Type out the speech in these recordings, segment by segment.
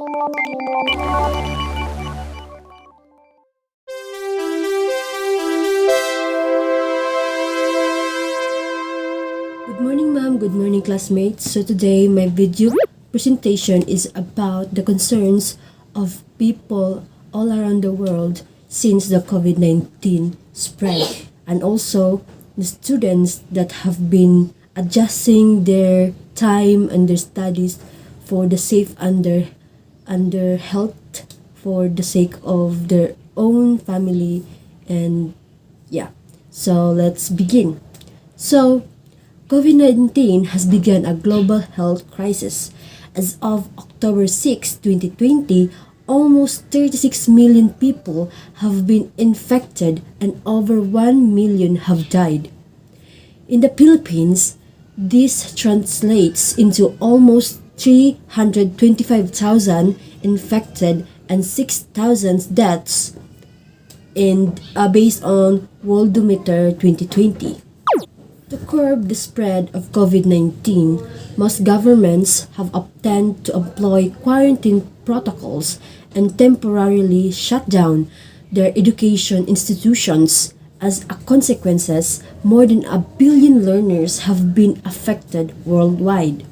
Good morning, ma'am. Good morning, classmates. So today, my video presentation is about the concerns of people all around the world since the COVID-19 spread, and also the students that have been adjusting their time and their studies for the safe under health, for the sake of their own family. And yeah, so let's begin. So COVID-19 has begun a global health crisis. As of October 6, 2020, almost 36 million people have been infected and over 1 million have died. In the Philippines, this translates into almost 325,000 infected and 6,000 deaths based on Worldometer 2020. To curb the spread of COVID-19, most governments have opted to employ quarantine protocols and temporarily shut down their education institutions. As a consequence, more than a billion learners have been affected worldwide.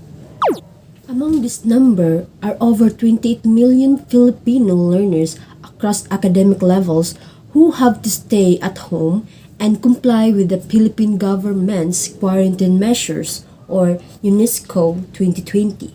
Among this number are over 28 million Filipino learners across academic levels who have to stay at home and comply with the Philippine government's quarantine measures, or UNESCO 2020.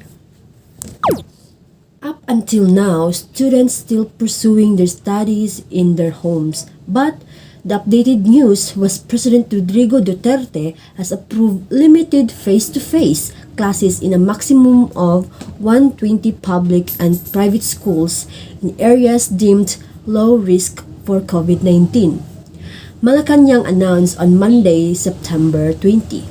Up until now, students still pursuing their studies in their homes, but the updated news was President Rodrigo Duterte has approved limited face-to-face classes in a maximum of 120 public and private schools in areas deemed low risk for COVID-19. Malacanang announced on Monday, September 20.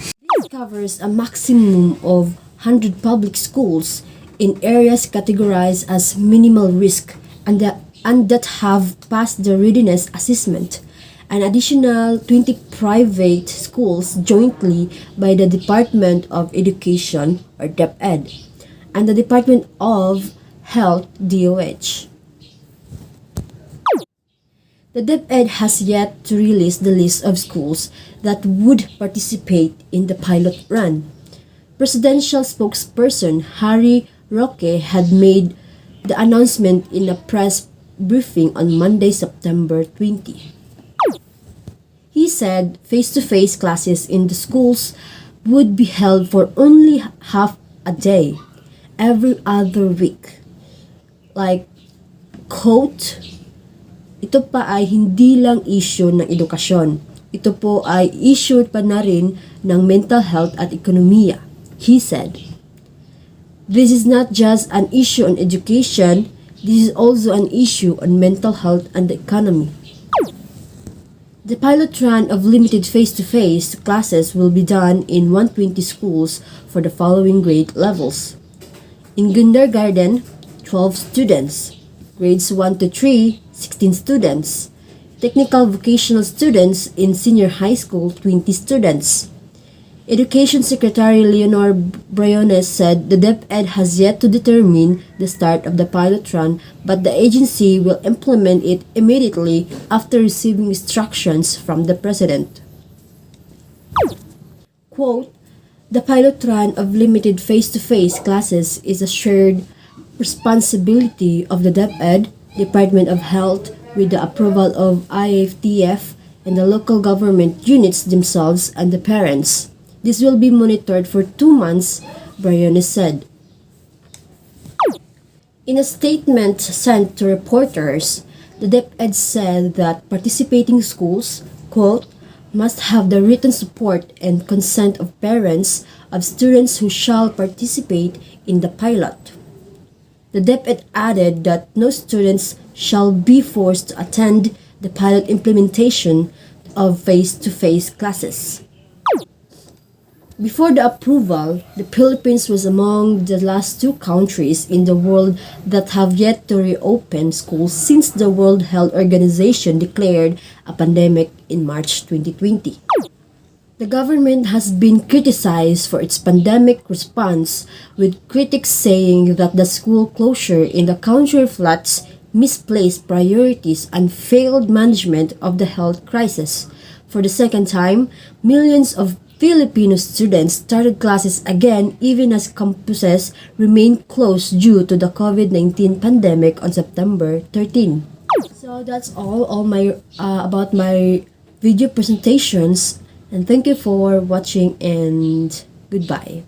This covers a maximum of 100 public schools in areas categorized as minimal risk and that have passed the readiness assessment. An additional 20 private schools jointly by the Department of Education, or DepEd, and the Department of Health, DOH. The DepEd has yet to release the list of schools that would participate in the pilot run. Presidential spokesperson Harry Roque had made the announcement in a press briefing on Monday, September 20. He said face-to-face classes in the schools would be held for only half a day, every other week. Like, quote, ito pa ay hindi lang issue ng edukasyon. Ito po ay issue pa na rin ng mental health at ekonomiya, he said. This is not just an issue on education, this is also an issue on mental health and the economy. The pilot run of limited face-to-face classes will be done in 120 schools for the following grade levels. In kindergarten, 12 students. Grades 1 to 3, 16 students. Technical vocational students in senior high school, 20 students. Education Secretary Leonor Briones said the DepEd has yet to determine the start of the pilot run, but the agency will implement it immediately after receiving instructions from the President. Quote, the pilot run of limited face-to-face classes is a shared responsibility of the DepEd, Department of Health, with the approval of IFTF and the local government units themselves and the parents. This will be monitored for 2 months, Briones said. In a statement sent to reporters, the DepEd said that participating schools, quote, must have the written support and consent of parents of students who shall participate in the pilot. The DepEd added that no students shall be forced to attend the pilot implementation of face-to-face classes. Before the approval, the Philippines was among the last 2 countries in the world that have yet to reopen schools since the World Health Organization declared a pandemic in March 2020. The government has been criticized for its pandemic response, with critics saying that the school closure in the country reflects misplaced priorities and failed management of the health crisis. For the second time, millions of Filipino students started classes again even as campuses remained closed due to the COVID-19 pandemic on September 13. So that's all my about my video presentations, and thank you for watching and goodbye.